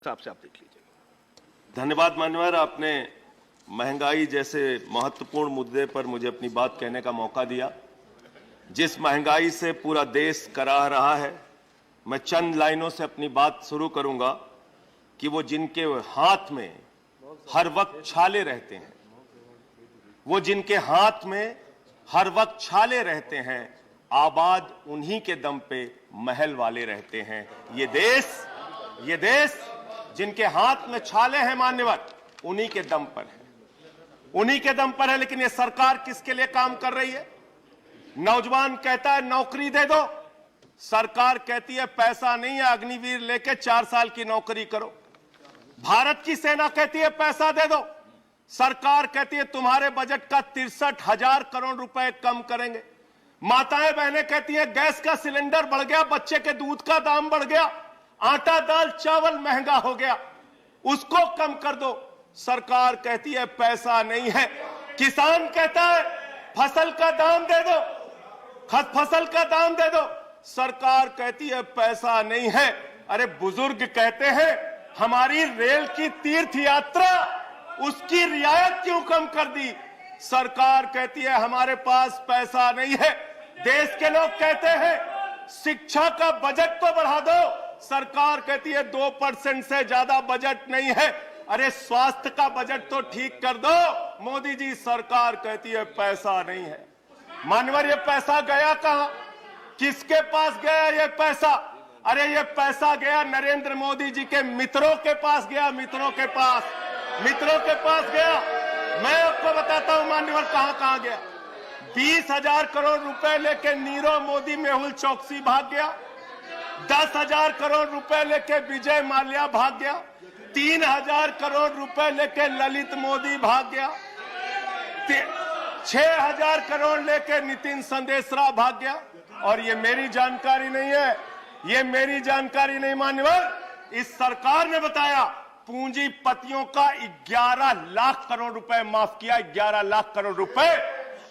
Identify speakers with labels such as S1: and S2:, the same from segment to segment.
S1: आपसे आप देख लीजिए।
S2: धन्यवाद मान्यवर, आपने महंगाई जैसे महत्वपूर्ण मुद्दे पर मुझे अपनी बात कहने का मौका दिया। जिस महंगाई से पूरा देश कराह रहा है, मैं चंद लाइनों से अपनी बात शुरू करूंगा कि वो जिनके हाथ में हर वक्त छाले रहते हैं, वो जिनके हाथ में हर वक्त छाले रहते हैं, आबाद उन्हीं के दम पे महल वाले रहते हैं। ये देश जिनके हाथ में छाले हैं मान्यवर, उन्हीं के दम पर है, उन्हीं के दम पर है। लेकिन ये सरकार किसके लिए काम कर रही है? नौजवान कहता है नौकरी दे दो, सरकार कहती है पैसा नहीं है, अग्निवीर लेके 4 साल की नौकरी करो। भारत की सेना कहती है पैसा दे दो, सरकार कहती है तुम्हारे बजट का 63,000 करोड़ रुपए कम करेंगे। माताएं बहनें कहती हैं गैस का सिलेंडर बढ़ गया, बच्चे के दूध का दाम बढ़ गया, आटा दाल चावल महंगा हो गया, उसको कम कर दो, सरकार कहती है पैसा नहीं है। किसान कहता है फसल का दाम दे दो, फसल का दाम दे दो, सरकार कहती है पैसा नहीं है। अरे बुजुर्ग कहते हैं हमारी रेल की तीर्थ यात्रा, उसकी रियायत क्यों कम कर दी, सरकार कहती है हमारे पास पैसा नहीं है। देश के लोग कहते हैं शिक्षा का बजट तो बढ़ा दो, सरकार कहती है 2% से ज्यादा बजट नहीं है। अरे स्वास्थ्य का बजट तो ठीक कर दो, मोदी जी, सरकार कहती है पैसा नहीं है। मानवर ये पैसा गया कहां, किसके पास गया ये पैसा? अरे ये पैसा गया नरेंद्र मोदी जी के मित्रों के पास गया, मित्रों के पास गया। मैं आपको बताता हूं मान्यवर कहां कहां गया। 20,000 करोड़ रुपए लेके नीरव मोदी मेहुल चौकसी भाग गया, 10,000 करोड़ रुपए लेके विजय माल्या भाग गया, 3,000 करोड़ रुपए लेके ललित मोदी भाग गया, 6,000 करोड़ लेके नितिन संदेशरा भाग गया। और ये मेरी जानकारी नहीं है, ये मेरी जानकारी नहीं मान्यवर, इस सरकार ने बताया पूंजीपतियों का 11 लाख करोड़ रुपए माफ किया। 11 लाख करोड़ रुपए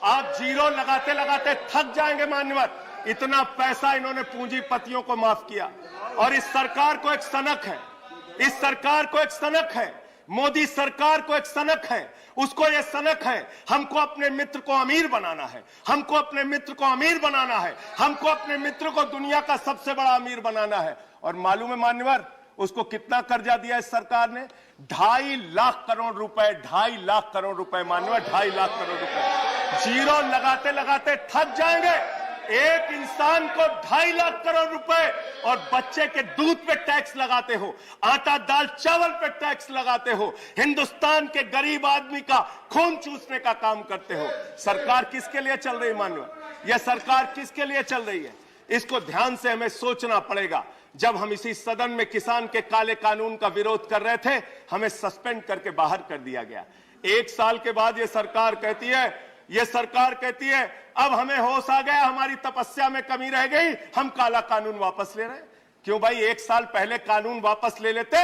S2: आप जीरो लगाते लगाते थक जाएंगे मान्यवर, इतना पैसा इन्होंने पूंजीपतियों को माफ किया। और इस सरकार को एक सनक है, इस सरकार को एक सनक है, मोदी सरकार को एक सनक है, उसको ये सनक है हमको अपने मित्र को अमीर बनाना है, हमको अपने मित्र को अमीर बनाना है, हमको अपने मित्र को दुनिया का सबसे बड़ा अमीर बनाना है। और मालूम है मान्यवर उसको कितना कर्जा दिया इस सरकार ने? 2.5 लाख करोड़ रुपए, 2.5 लाख करोड़ रुपए मान्यवर, 2.5 लाख करोड़ रुपए। जीरो लगाते लगाते थक जाएंगे। एक इंसान को 2.5 लाख करोड़ रुपए और बच्चे के दूध पे टैक्स लगाते हो, आटा दाल चावल पे टैक्स लगाते हो, हिंदुस्तान के गरीब आदमी का खून चूसने का काम करते हो। सरकार किसके लिए चल रही मान्यवर? यह सरकार किसके लिए चल रही है? इसको ध्यान से हमें सोचना पड़ेगा। जब हम इसी सदन में किसान के काले कानून का विरोध कर रहे थे, हमें सस्पेंड करके बाहर कर दिया गया। 1 साल के बाद ये सरकार कहती है अब हमें होश आ गया, हमारी तपस्या में कमी रह गई, हम काला कानून वापस ले रहे हैं। क्यों भाई? 1 साल पहले कानून वापस ले लेते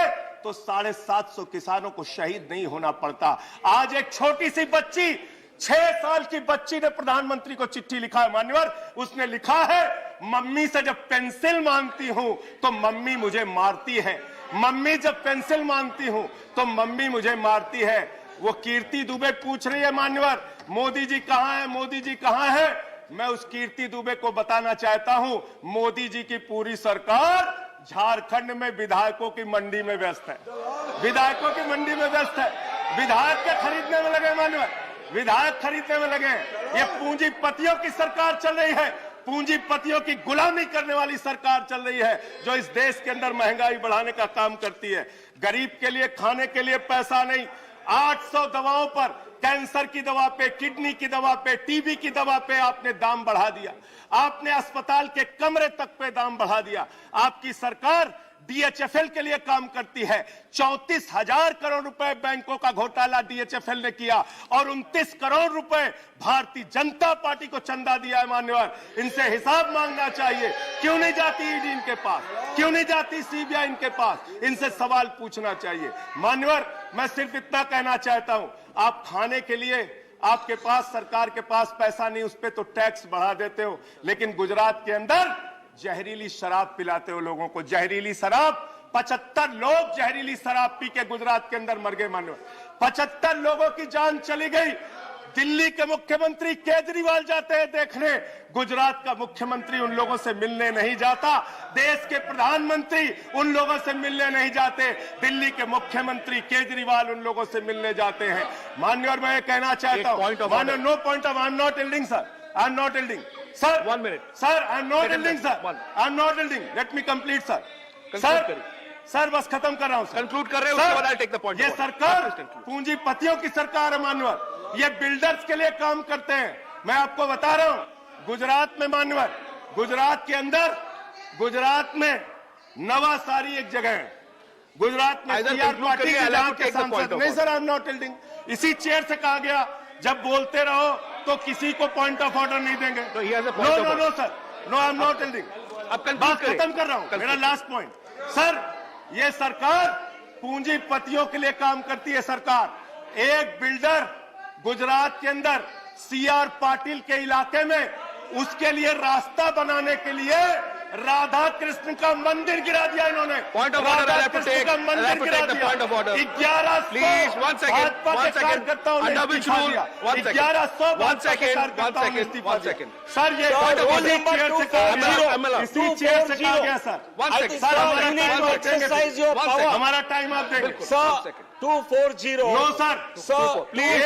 S2: तो 750 किसानों को शहीद नहीं होना पड़ता। आज एक छोटी सी बच्ची, 6 साल की बच्ची ने प्रधानमंत्री को चिट्ठी लिखा है मान्यवर, उसने लिखा है मम्मी से जब पेंसिल मांगती हूं तो मम्मी मुझे मारती है, मम्मी जब पेंसिल मांगती हूं तो मम्मी मुझे मारती है। वो कीर्ति दुबे पूछ रही है मान्यवर मोदी जी कहां है, मोदी जी कहां है? मैं उस कीर्ति दुबे को बताना चाहता हूं मोदी जी की पूरी सरकार झारखंड में विधायकों की मंडी में व्यस्त है, विधायकों की मंडी में व्यस्त है, विधायक के खरीदने में लगे मान्यवर, विधायक खरीदने में लगे। ये पूंजीपतियों की सरकार चल रही है, पूंजीपतियों की गुलामी करने वाली सरकार चल रही है, जो इस देश के अंदर महंगाई बढ़ाने का काम करती है। गरीब के लिए खाने के लिए पैसा नहीं, 800 दवाओं पर, कैंसर की दवा पे, किडनी की दवा पे, टीबी की दवा पे आपने दाम बढ़ा दिया, आपने अस्पताल के कमरे तक पे दाम बढ़ा दिया। आपकी सरकार डीएचएफएल के लिए काम करती है। 34,000 करोड़ रुपए बैंकों का घोटाला डीएचएफएल ने किया और 29 करोड़ रुपए भारतीय जनता पार्टी को चंदा दिया है मान्यवर। इनसे हिसाब मांगना चाहिए। क्यों नहीं जाती ईडी इनके पास, क्यों नहीं जाती सीबीआई इनके पास? इनसे सवाल पूछना चाहिए मान्यवर। मैं सिर्फ इतना कहना चाहता हूं, आप खाने के लिए आपके पास, सरकार के पास पैसा नहीं, उस पर तो टैक्स बढ़ा देते हो, लेकिन गुजरात के अंदर जहरीली शराब पिलाते हो लोगों को, जहरीली शराब 75 लोग जहरीली शराब पी के गुजरात के अंदर मर गए मान्यवर। 75 लोगों की जान चली गई। दिल्ली के मुख्यमंत्री केजरीवाल जाते हैं देखने, गुजरात का मुख्यमंत्री उन लोगों से मिलने नहीं जाता। देश के प्रधानमंत्री उन लोगों से मिलने नहीं जाते, दिल्ली के मुख्यमंत्री केजरीवाल उन लोगों से मिलने जाते हैं। माननीय, मैं ये कहना चाहता हूं, माननीय, no point of, I am not yielding sir, I am not yielding sir,
S3: 1 minute
S2: sir, I am not yielding sir, I am not yielding, let me complete sir. Sir, sir बस खत्म कर रहा हूं सर।
S3: कंक्लूड कर रहे हो, उसके बाद आई टेक द पॉइंट।
S2: ये सरकार पूंजीपतियों की सरकार है मान्यवर, ये बिल्डर्स के लिए काम करते हैं। मैं आपको बता रहा हूं, गुजरात में मान्यवर, गुजरात के अंदर, गुजरात में नवासारी एक जगह है, गुजरात में सीआर पार्टी के जहां के सांसद, नहीं सर, आई एम नॉट टिल्डिंग, इसी चेयर से कहा गया जब बोलते रहो तो किसी को पॉइंट ऑफ ऑर्डर नहीं देंगे। No no no sir, no, I am not tilting.
S3: अब
S2: बात खत्म कर रहा हूं, मेरा लास्ट पॉइंट सर, ये सरकार पूंजीपतियों के लिए काम करती है। सरकार एक बिल्डर गुजरात के अंदर सीआर पाटिल के इलाके में, उसके लिए रास्ता बनाने के लिए राधा कृष्ण का मंदिर गिरा दिया इन्होंने।
S3: Point of order,
S2: Radha Krishna का मंदिर गिरा दिया।
S3: Point of order
S2: 1100
S3: please, 1 second, 1 second, under which rule, 1 second,
S2: 1100
S3: 1 second, 1 second,
S2: sir, ये
S3: Point of order.
S2: इसी चेयर से कहा गया सर।
S3: 1 second,
S2: सर, हमारा
S4: you need
S2: टाइम
S4: to
S2: आप देंगे,
S4: exercise your
S3: One
S4: power.
S3: second.
S2: हमारा टाइम आप देंगे
S4: Sir, 240.
S2: No sir,
S4: Sir,
S3: please,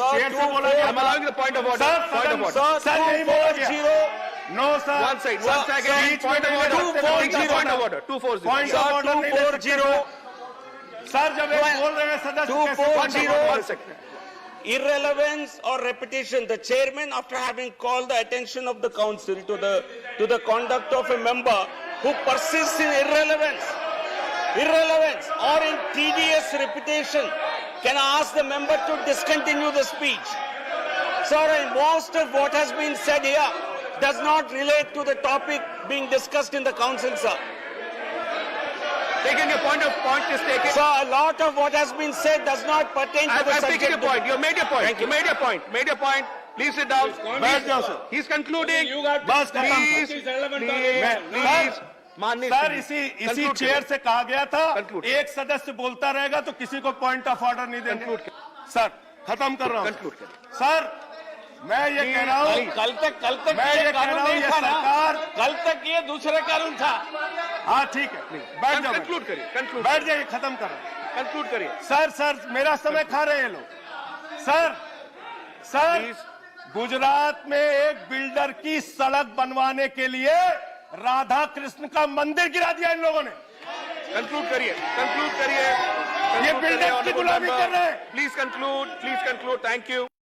S2: chair से बोला गया।
S3: I'm allowing the point of order.
S2: Sir,
S3: Point of order.
S2: Sir, यही बोला गया।
S4: 240.
S2: No sir,
S3: 1 second.
S2: बीच
S3: Point of
S2: में
S3: order.
S2: 240.
S3: Point of order. 240.
S2: Point of order नहीं ले सकते सर, जब एक बोल रहे हैं सदस्य कैसे
S4: 240.
S3: 1 second.
S4: Irrelevance or repetition. The chairman, after having called the attention of the council to the conduct of a member who persists in irrelevance or in tedious repetition, can I ask the member to discontinue the speech? Sir, and most of what has been said here does not relate to the topic being discussed in the council, sir.
S3: Taking your point is taken.
S4: Sir, a lot of what has been said does not pertain to the
S3: I've taken
S4: subject.
S3: your point. You made your point.
S4: Thank you.
S3: You made your point. Made your point. Please sit down.
S2: बैठ जाओ sir.
S3: He's concluding.
S2: बस खत्म।
S3: Please. माननीय
S2: sir, इसी chair से कहा गया था,
S3: Conclude.
S2: एक सदस्य बोलता रहेगा तो किसी को पॉइंट ऑफ ऑर्डर नहीं देंगे। सर, खत्म कर रहा हूँ
S3: Conclude करिए।
S2: सर, मैं ये कह रहा हूँ,
S4: कल तक
S2: मैं ये
S4: ये
S2: कह
S4: कानून
S2: रहा हूँ,
S4: नहीं
S2: ये
S4: था ना।
S2: सरकार,
S4: कल तक ये दूसरा कानून था।
S2: हाँ ठीक है, बैठ जाओ,
S3: कंक्लूड करिए। कंक्लूड
S2: बैठ जाइए, खत्म कर रहा हूँ।
S3: कंक्लूड करिए।
S2: सर, मेरा समय खा रहे हैं लोग। सर, गुजरात में एक बिल्डर की सड़क बनवाने के लिए राधा कृष्ण का मंदिर गिरा दिया इन लोगों ने।
S3: कंक्लूड करिए। कंक्लूड करिए।
S2: ये बिल्डर की गुलामी कर रहे हैं।
S3: Please conclude. Thank you.